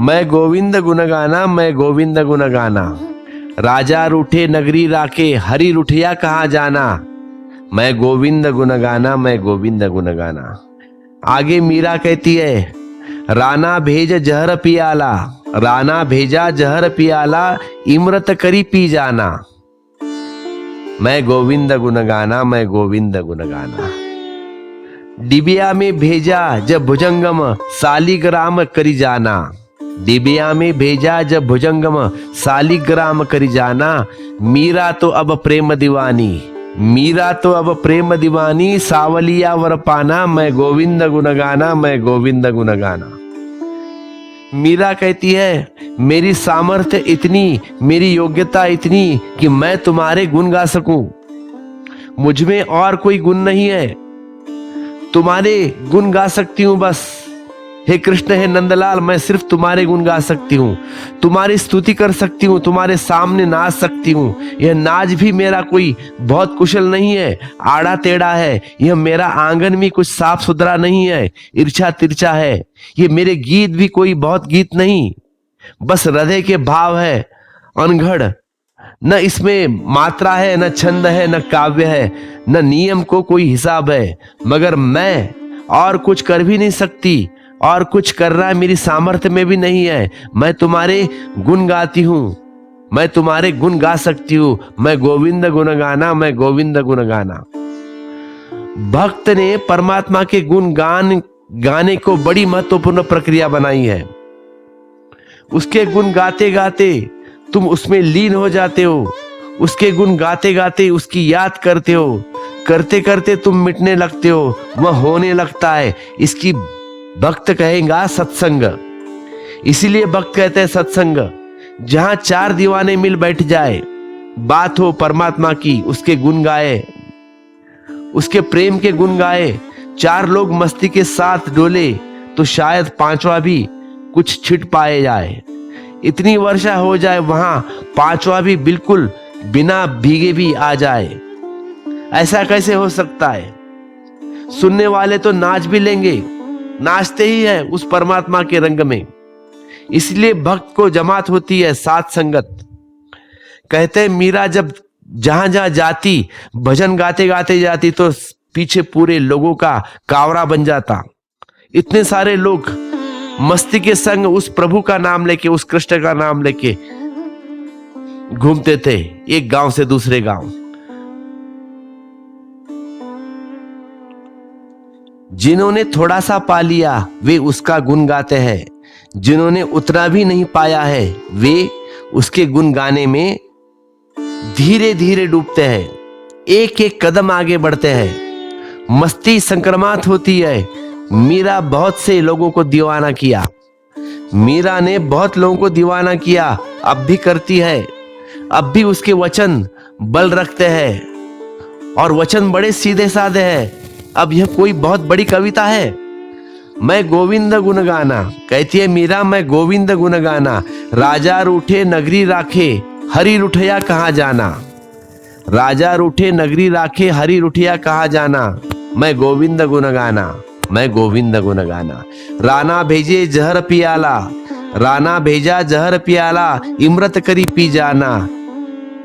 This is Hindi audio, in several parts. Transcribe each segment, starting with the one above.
मैं गोविंद गुण गाना, मैं गोविंद गुण गाना। राजा रूठे नगरी राखे, हरि रूठिया कहाँ जाना। मैं गोविंद गुण गाना, मैं गोविंद गुण गाना। आगे मीरा कहती है, राना भेज जहर पियाला, राना भेजा जहर पियाला, इमरत करी पी जाना। मैं गोविंद गुण गाना, मैं गोविंद गुण गाना। डिबिया में भेजा जब भुजंगम, सालिग्राम करी जाना। डिबिया में भेजा जब भुजंगम, सालिग्राम करी जाना। मीरा तो अब प्रेम दीवानी, मीरा तो अब प्रेम दीवानी, सावलिया वर पाना। मैं गोविंद गुण गाना, मैं गोविंद गुण गाना। मीरा कहती है, मेरी सामर्थ्य इतनी, मेरी योग्यता इतनी कि मैं तुम्हारे गुण गा सकूं। मुझमें और कोई गुण नहीं है, तुम्हारे गुण गा सकती हूं बस। हे कृष्ण, हे नंदलाल, मैं सिर्फ तुम्हारे गुण गा सकती हूँ, तुम्हारी स्तुति कर सकती हूँ, तुम्हारे सामने नाच सकती हूँ। यह नाच भी मेरा कोई बहुत कुशल नहीं है, आड़ा टेढ़ा है। यह मेरा आंगन भी कुछ साफ सुथरा नहीं है, इर्छा तिरछा है। ये मेरे गीत भी कोई बहुत गीत नहीं, बस हृदय के भाव है, अनघड़। न इसमें मात्रा है, न छंद है, न काव्य है, न नियम को कोई हिसाब है। मगर मैं और कुछ कर भी नहीं सकती, और कुछ करना मेरी सामर्थ्य में भी नहीं है। मैं तुम्हारे गुण गाती हूं, मैं तुम्हारे गुण गा सकती हूं। मैं गोविंद गुण गाना, मैं गोविंद गुण गाना। भक्त ने परमात्मा के गुण गाने को बड़ी महत्वपूर्ण प्रक्रिया बनाई है। उसके गुण गाते गाते तुम उसमें लीन हो जाते हो, उसके गुण गाते गाते उसकी याद करते हो, करते करते तुम मिटने लगते हो, वह होने लगता है। इसकी भक्त कहेगा सत्संग। इसीलिए भक्त कहते हैं सत्संग। जहां चार दीवाने मिल बैठ जाए, बात हो परमात्मा की, उसके गुण गाए, उसके प्रेम के गुण गाए, चार लोग मस्ती के साथ डोले, तो शायद पांचवा भी कुछ छिट पाए जाए। इतनी वर्षा हो जाए वहां, पांचवा भी बिल्कुल बिना भीगे भी आ जाए। ऐसा कैसे हो सकता है? सुनने वाले तो नाच भी लेंगे, नाचते ही है उस परमात्मा के रंग में। इसलिए भक्त को जमात होती है, साथ संगत। कहते हैं मीरा जब जहां जहां जाती, भजन गाते गाते जाती, तो पीछे पूरे लोगों का कावरा बन जाता। इतने सारे लोग मस्ती के संग उस प्रभु का नाम लेके, उस कृष्ण का नाम लेके घूमते थे, एक गांव से दूसरे गांव। जिन्होंने थोड़ा सा पा लिया वे उसका गुण गाते हैं, जिन्होंने उतना भी नहीं पाया है वे उसके गुण गाने में धीरे धीरे डूबते हैं, एक एक कदम आगे बढ़ते हैं। मस्ती संक्रमित होती है। मीरा बहुत से लोगों को दीवाना किया, मीरा ने बहुत लोगों को दीवाना किया, अब भी करती है। अब भी उसके वचन बल रखते हैं और वचन बड़े सीधे साधे हैं। अब यह कोई बहुत बड़ी कविता है। मैं गोविंद गुण गाना, कहती है मीरा, मैं गोविंद गुण गाना। राजा रूठे नगरी राखे, हरि रूठिया कहाँ जाना। राजा रूठे नगरी राखे, हरि रूठिया कहाँ जाना। मैं गोविंद गुण गाना, मैं गोविंद गुण गाना। राना भेजे जहर पियाला, राना भेजा जहर पियाला, इमरत करी पी जाना।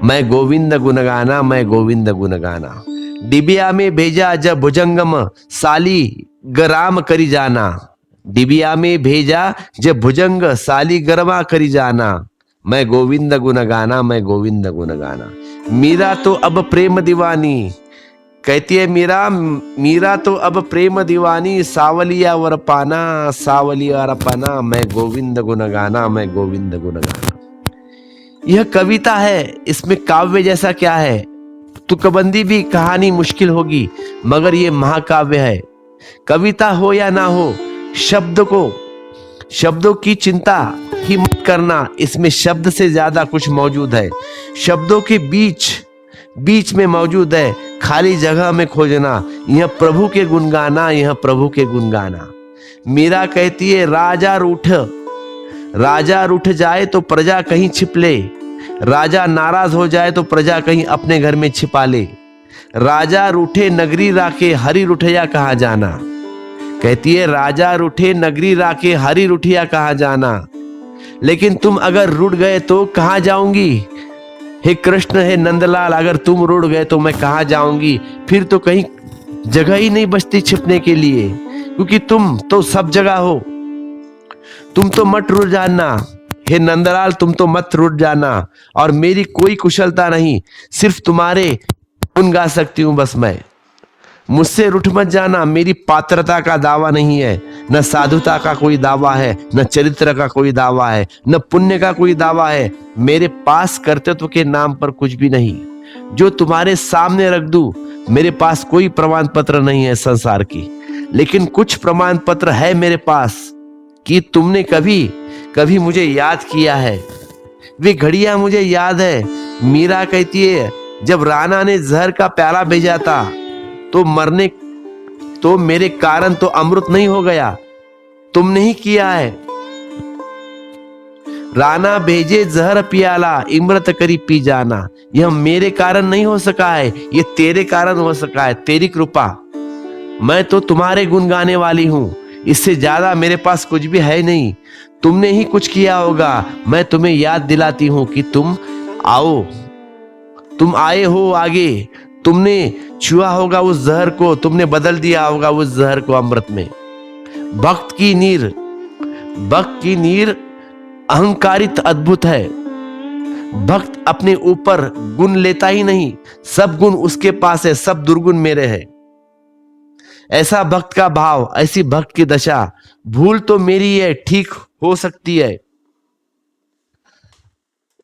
मैं गोविंद गुण गाना, मैं गोविंद गुण गाना। डिबिया में भेजा जब भुजंगम, सालिग्राम करी जाना। डिबिया में भेजा जब भुजंग, सालिग्राम करी जाना। मैं गोविंद गुण गाना, मैं गोविंद गुण गाना। मीरा तो अब प्रेम दीवानी, कहती है मीरा तो अब प्रेम दीवानी, सावलिया वर पाना, सावलिया वर पाना। मैं गोविंद गुण गाना, मैं गोविंद गुण गाना। यह कविता है, इसमें काव्य जैसा क्या है? तुकबंदी भी कहानी मुश्किल होगी, मगर ये महाकाव्य है। कविता हो या ना हो, शब्दों की चिंता ही मत करना, इसमें शब्द से ज्यादा कुछ मौजूद है। शब्दों के बीच में मौजूद है, खाली जगह में खोजना। यह प्रभु के गुण गाना, यह प्रभु के गुण गाना। मीरा कहती है राजा रूठ जाए तो प्रजा कहीं छिप ले, राजा नाराज हो जाए तो प्रजा कहीं अपने घर में छिपा ले। राजा रूठे नगरी राखे, हरि रूठिया कहाँ जाना। कहती है राजा रूठे नगरी राखे, हरि रूठिया कहाँ जाना। लेकिन तुम अगर रुठ गए तो कहाँ जाऊंगी? हे कृष्ण, हे नंदलाल, अगर तुम रुठ गए तो मैं कहाँ जाऊंगी? फिर तो कहीं जगह ही नहीं बचती छिपने के लिए, क्योंकि तुम तो सब जगह हो। तुम तो मत रुठ जाना हे नंदलाल, तुम तो मत रुठ जाना। और मेरी कोई कुशलता नहीं, सिर्फ तुम्हारे गुण गा सकती हूं बस मैं। मुझसे रुठ मत जाना, मेरी पात्रता का दावा नहीं है, न साधुता का कोई दावा है, न चरित्र का कोई दावा है, न पुण्य का कोई दावा है। मेरे पास कर्तृत्व के नाम पर कुछ भी नहीं जो तुम्हारे सामने रख दूं। मेरे पास कोई प्रमाण पत्र नहीं है संसार की, लेकिन कुछ प्रमाण पत्र है मेरे पास कि तुमने कभी कभी मुझे याद किया है। वे घड़ियां मुझे याद है। मीरा कहती है, जब राणा ने जहर का प्याला भेजा था तो मेरे कारण तो अमृत नहीं हो गया, तुमने ही किया है। राणा भेजे जहर पियाला, इमृत करी पी जाना। यह मेरे कारण नहीं हो सका है, ये तेरे कारण हो सका है, तेरी कृपा। मैं तो तुम्हारे गुण गाने वाली हूं, इससे ज्यादा मेरे पास कुछ भी है नहीं। तुमने ही कुछ किया होगा। मैं तुम्हें याद दिलाती हूं कि तुम आओ, तुम आए हो आगे। तुमने छुआ होगा उस जहर को, तुमने बदल दिया होगा उस जहर को अमृत में। भक्त की नीर अहंकारित अद्भुत है। भक्त अपने ऊपर गुण लेता ही नहीं, सब गुण उसके पास है, सब दुर्गुण मेरे हैं। ऐसा भक्त का भाव, ऐसी भक्त की दशा। भूल तो मेरी है, ठीक हो सकती है।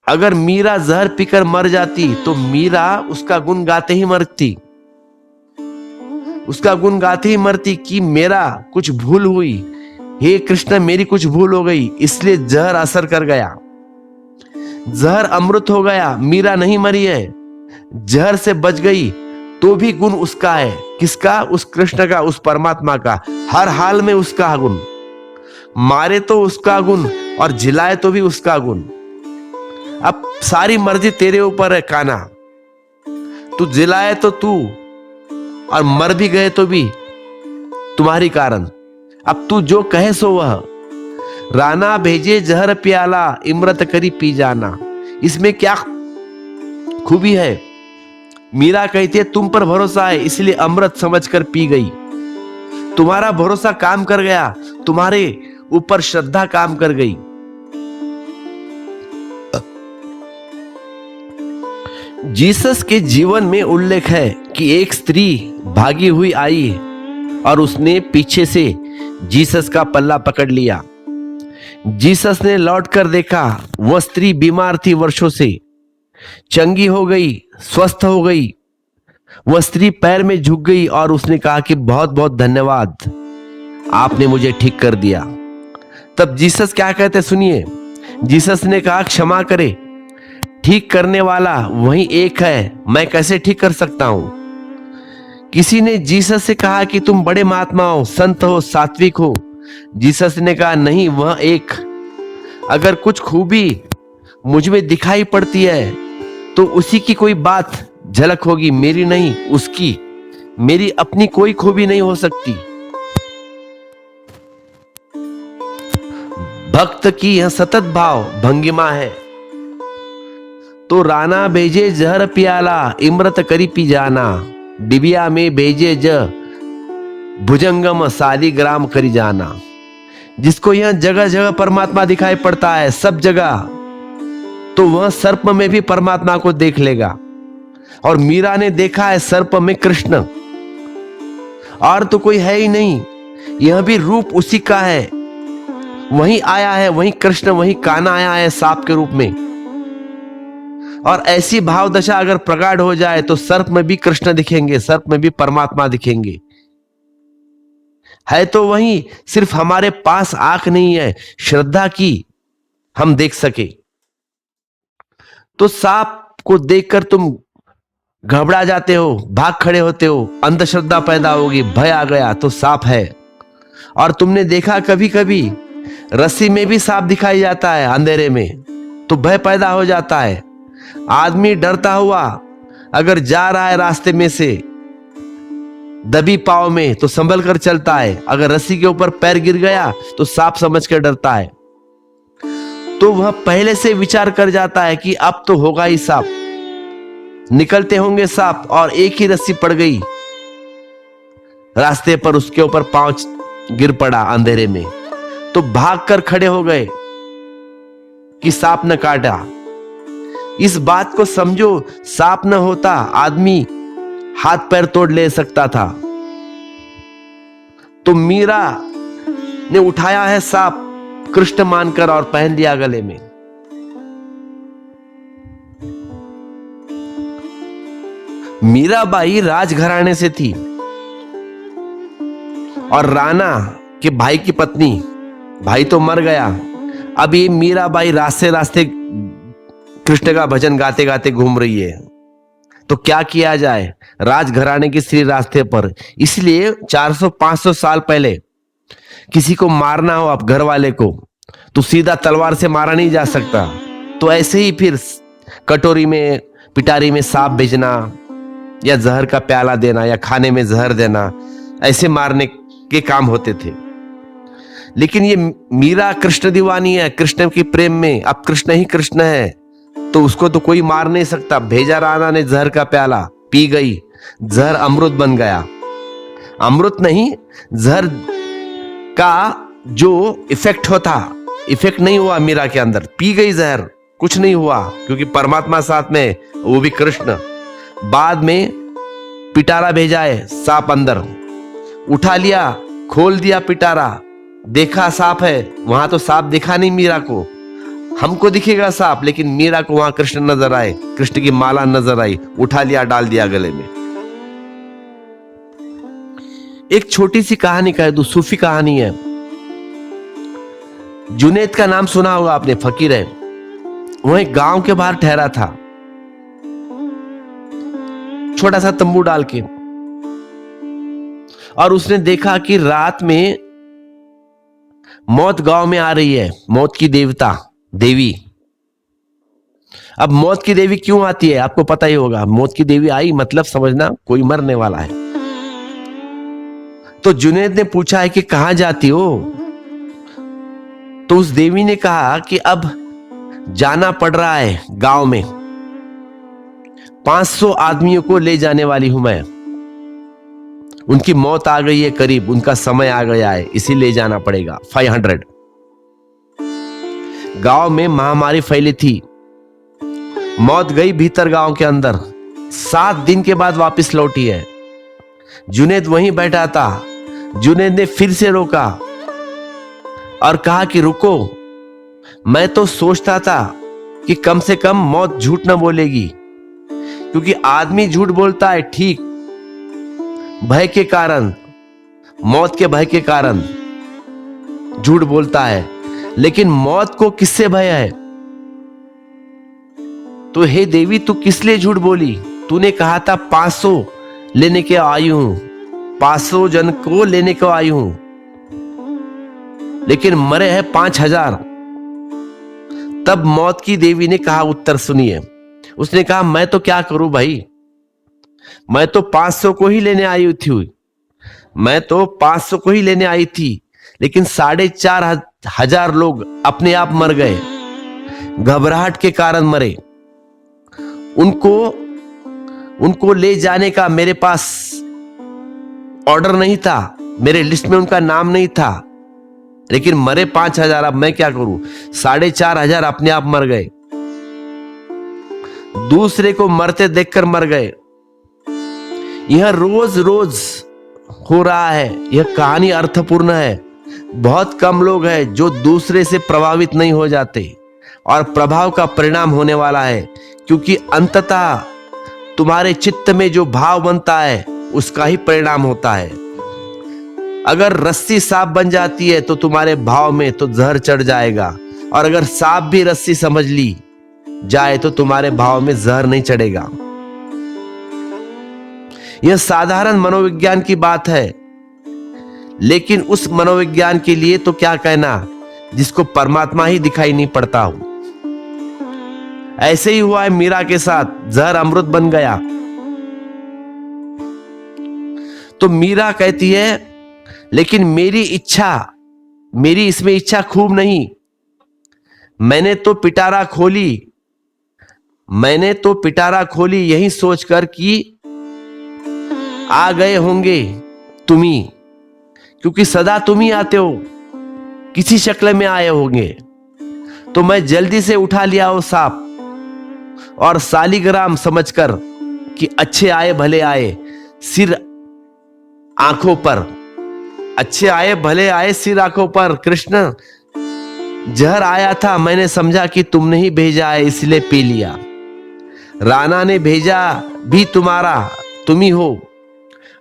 अगर मीरा जहर पीकर मर जाती तो मीरा उसका गुण गाते ही मरती, उसका गुण गाते ही मरती कि मेरा कुछ भूल हुई, हे कृष्ण मेरी कुछ भूल हो गई, इसलिए जहर असर कर गया, जहर अमृत हो गया। मीरा नहीं मरी है, जहर से बच गई तो भी गुण उसका है। किसका? उस कृष्ण का, उस परमात्मा का। हर हाल में उसका गुण, मारे तो उसका गुण और जिलाए तो भी उसका गुण। अब सारी मर्जी तेरे ऊपर है कान्हा, तू जिलाए तो तू, और मर भी गए तो भी तुम्हारी कारण। अब तू जो कहे सो वह। राणा भेजे जहर प्याला, इमृत करी पी जाना। इसमें क्या खूबी है? मीरा कहती है तुम पर भरोसा है इसलिए अमृत समझकर पी गई। तुम्हारा भरोसा काम कर गया, तुम्हारे ऊपर श्रद्धा काम कर गई। जीसस के जीवन में उल्लेख है कि एक स्त्री भागी हुई आई और उसने पीछे से जीसस का पल्ला पकड़ लिया। जीसस ने लौटकर देखा, वह स्त्री बीमार थी वर्षों से, चंगी हो गई, स्वस्थ हो गई। वह स्त्री पैर में झुक गई और उसने कहा कि बहुत बहुत धन्यवाद, आपने मुझे ठीक कर दिया। तब जीसस क्या कहते सुनिए। जीसस ने कहा क्षमा करे, ठीक करने वाला वही एक है, मैं कैसे ठीक कर सकता हूं? किसी ने जीसस से कहा कि तुम बड़े महात्मा हो, संत हो, सात्विक हो। जीसस ने कहा नहीं, वह एक। अगर कुछ खूबी मुझ में दिखाई पड़ती है तो उसी की कोई बात झलक होगी, मेरी नहीं, उसकी। मेरी अपनी कोई खूबी नहीं हो सकती। भक्त की यह सतत भाव भंगिमा है। तो राणा भेजे जहर पियाला, इमृत करी पी जाना। डिबिया में भेजे भुजंगम, सालीग्राम करी जाना। जिसको यह जगह जगह परमात्मा दिखाई पड़ता है, सब जगह, तो वह सर्प में भी परमात्मा को देख लेगा। और मीरा ने देखा है सर्प में कृष्ण, और तो कोई है ही नहीं। यह भी रूप उसी का है, वही आया है, वही कृष्ण, वही कान्हा आया है सांप के रूप में। और ऐसी भाव दशा अगर प्रगाढ़ हो जाए तो सर्प में भी कृष्ण दिखेंगे, सर्प में भी परमात्मा दिखेंगे। है तो वही, सिर्फ हमारे पास आंख नहीं है श्रद्धा की, हम देख सके। तो सांप को देखकर तुम घबरा जाते हो, भाग खड़े होते हो, अंधश्रद्धा पैदा होगी, भय आ गया तो सांप है। और तुमने देखा कभी कभी रस्सी में भी सांप दिखाई जाता है अंधेरे में, तो भय पैदा हो जाता है। आदमी डरता हुआ अगर जा रहा है रास्ते में से दबी पाव में तो संभल कर चलता है, अगर रस्सी के ऊपर पैर गिर गया तो सांप समझ कर डरता है। तो वह पहले से विचार कर जाता है कि अब तो होगा ही सांप, निकलते होंगे सांप, और एक ही रस्सी पड़ गई रास्ते पर, उसके ऊपर पांव गिर पड़ा अंधेरे में, तो भागकर खड़े हो गए कि सांप न काटा। इस बात को समझो, सांप न होता आदमी हाथ पैर तोड़ ले सकता था। तो मीरा ने उठाया है सांप कृष्ण मानकर और पहन लिया गले में। मीराबाई राजघराने से थी और राणा के भाई की पत्नी, भाई तो मर गया, अब ये मीराबाई रास्ते रास्ते कृष्ण का भजन गाते गाते घूम रही है। तो क्या किया जाए, राजघराने की स्त्री रास्ते पर, इसलिए 400-500 साल पहले किसी को मारना हो आप घर वाले को, तो सीधा तलवार से मारा नहीं जा सकता। तो ऐसे ही फिर कटोरी में पिटारी में सांप भेजना, या जहर का प्याला देना, या खाने में जहर देना, ऐसे मारने के काम होते थे। लेकिन ये मीरा कृष्ण दीवानी है, कृष्ण की प्रेम में, अब कृष्ण ही कृष्ण है, तो उसको तो कोई मार नहीं सकता। भेजा राणा ने जहर का प्याला, पी गई, जहर अमृत बन गया। अमृत नहीं, जहर का जो इफेक्ट होता, इफेक्ट नहीं हुआ मीरा के अंदर, पी गई जहर, कुछ नहीं हुआ, क्योंकि परमात्मा साथ में, वो भी कृष्ण। बाद में पिटारा भेजा है, सांप अंदर उठा लिया, खोल दिया पिटारा, देखा सांप है, वहां तो सांप दिखा नहीं मीरा को, हमको दिखेगा सांप, लेकिन मीरा को वहां कृष्ण नजर आए, कृष्ण की माला नजर आई, उठा लिया, डाल दिया गले में। एक छोटी सी कहानी कह दूं, सूफी कहानी है। जुनैद का नाम सुना होगा आपने, फकीर है, वो एक गांव के बाहर ठहरा था, छोटा सा तंबू डाल के, और उसने देखा कि रात में मौत गांव में आ रही है, मौत की देवी। अब मौत की देवी क्यों आती है आपको पता ही होगा, मौत की देवी आई मतलब समझना कोई मरने वाला है। तो जुनैद ने पूछा है कि कहां जाती हो, तो उस देवी ने कहा कि अब जाना पड़ रहा है गांव में, 500 आदमियों को ले जाने वाली हूं मैं, उनकी मौत आ गई है करीब, उनका समय आ गया है, इसीलिए जाना पड़ेगा। 500 गांव में महामारी फैली थी, मौत गई भीतर गांव के अंदर, 7 दिन के बाद वापस लौटी है। जुनैद वहीं बैठा था, जुनैद ने फिर से रोका और कहा कि रुको, मैं तो सोचता था कि कम से कम मौत झूठ न बोलेगी, क्योंकि आदमी झूठ बोलता है ठीक, भय के कारण, मौत के भय के कारण झूठ बोलता है, लेकिन मौत को किससे भय है? तो हे देवी, तू किस लिए झूठ बोली? तूने कहा था 500 लेने के आई हूं, 500 जन को लेने को आई हूं, लेकिन मरे हैं 5000। तब मौत की देवी ने कहा, उत्तर सुनिए, उसने कहा मैं तो क्या करूं भाई, मैं तो 500 को ही लेने आई थी, मैं तो 500 को ही लेने आई थी, लेकिन 4500 लोग अपने आप मर गए, घबराहट के कारण मरे। उनको ले जाने का मेरे पास ऑर्डर नहीं था, मेरे लिस्ट में उनका नाम नहीं था, लेकिन मरे 5000, अब मैं क्या करूं? 4500 अपने आप मर गए, दूसरे को मरते देखकर मर गए। यह रोज रोज हो रहा है, यह कहानी अर्थपूर्ण है। बहुत कम लोग हैं जो दूसरे से प्रभावित नहीं हो जाते, और प्रभाव का परिणाम होने वाला है, क्योंकि अंततः तुम्हारे चित्त में जो भाव बनता है उसका ही परिणाम होता है। अगर रस्सी सांप बन जाती है तो तुम्हारे भाव में तो जहर चढ़ जाएगा, और अगर सांप भी रस्सी समझ ली जाए तो तुम्हारे भाव में जहर नहीं चढ़ेगा। यह साधारण मनोविज्ञान की बात है, लेकिन उस मनोविज्ञान के लिए तो क्या कहना जिसको परमात्मा ही दिखाई नहीं पड़ता हो। ऐसे ही हुआ है मीरा के साथ, जहर अमृत बन गया। तो मीरा कहती है, लेकिन मेरी इसमें इच्छा खूब नहीं, मैंने तो पिटारा खोली यही सोचकर कि आ गए होंगे तुम ही, क्योंकि सदा तुम ही आते हो, किसी शक्ल में आए होंगे। तो मैं जल्दी से उठा लिया वो सांप और सालिग्राम समझकर कि अच्छे आए भले आए सिर आंखों पर, अच्छे आए भले आए सिर आंखों पर। कृष्ण, जहर आया था, मैंने समझा कि तुमने ही भेजा है इसलिए पी लिया। राणा ने भेजा भी तुम्हारा, तुम ही हो।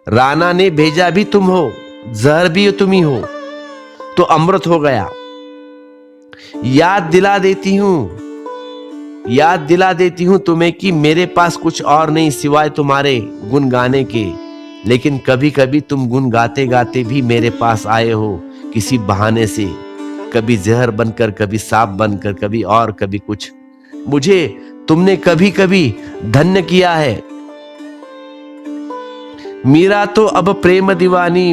राणा ने भेजा भी तुम हो, जहर भी तुम ही हो, तो अमृत हो गया। याद दिला देती हूं तुम्हें कि मेरे पास कुछ और नहीं सिवाय तुम्हारे गुन गाने के। लेकिन कभी कभी तुम गुन गाते गाते भी मेरे पास आए हो किसी बहाने से, कभी जहर बनकर, कभी सांप बनकर, कभी और कभी कुछ। मुझे तुमने कभी कभी धन्य किया है। मीरा तो अब प्रेम दीवानी,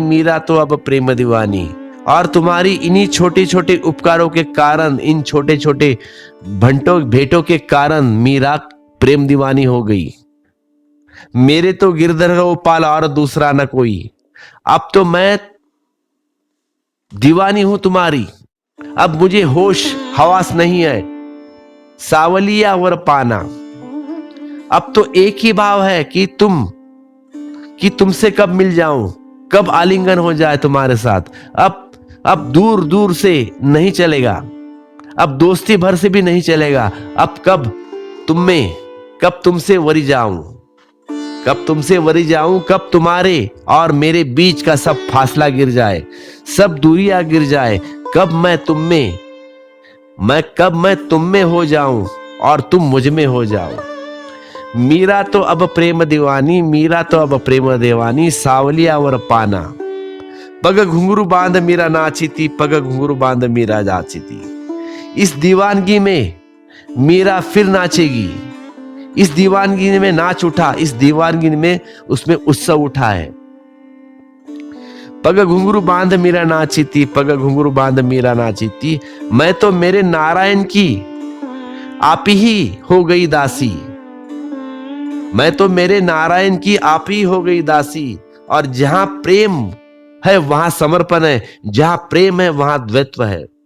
और तुम्हारी इन्हीं छोटे छोटे उपकारों के कारण, इन छोटे छोटे भेंटों के कारण मीरा प्रेम दीवानी हो गई। मेरे तो गिरधर गोपाल और दूसरा न कोई, अब तो मैं दीवानी हूं तुम्हारी। अब मुझे होश हवास नहीं है, सावलिया वर पाना। अब तो एक ही भाव है कि तुमसे कब मिल जाऊं, कब आलिंगन हो जाए तुम्हारे साथ। अब दूर दूर से नहीं चलेगा, अब दोस्ती भर से भी नहीं चलेगा। अब कब तुमसे वरी जाऊं, कब तुम्हारे और मेरे बीच का सब फासला गिर जाए, सब दूरियां गिर जाए। कब मैं तुम में हो जाऊं और तुम मुझ में हो जाओ। मीरा तो अब प्रेम दीवानी, सावलिया वर पाना। पग घुंघरू बांध मीरा नाची थी, इस दीवानगी में मीरा फिर नाचेगी। इस दीवानगी में नाच उठा, इस दीवानगी में उसमें उत्सव उठा है। पग घुंघरू बांध मीरा नाची थी, मैं तो मेरे नारायण की आप ही हो गई दासी। और जहां प्रेम है वहां समर्पण है, जहां प्रेम है वहां द्वैत्व है।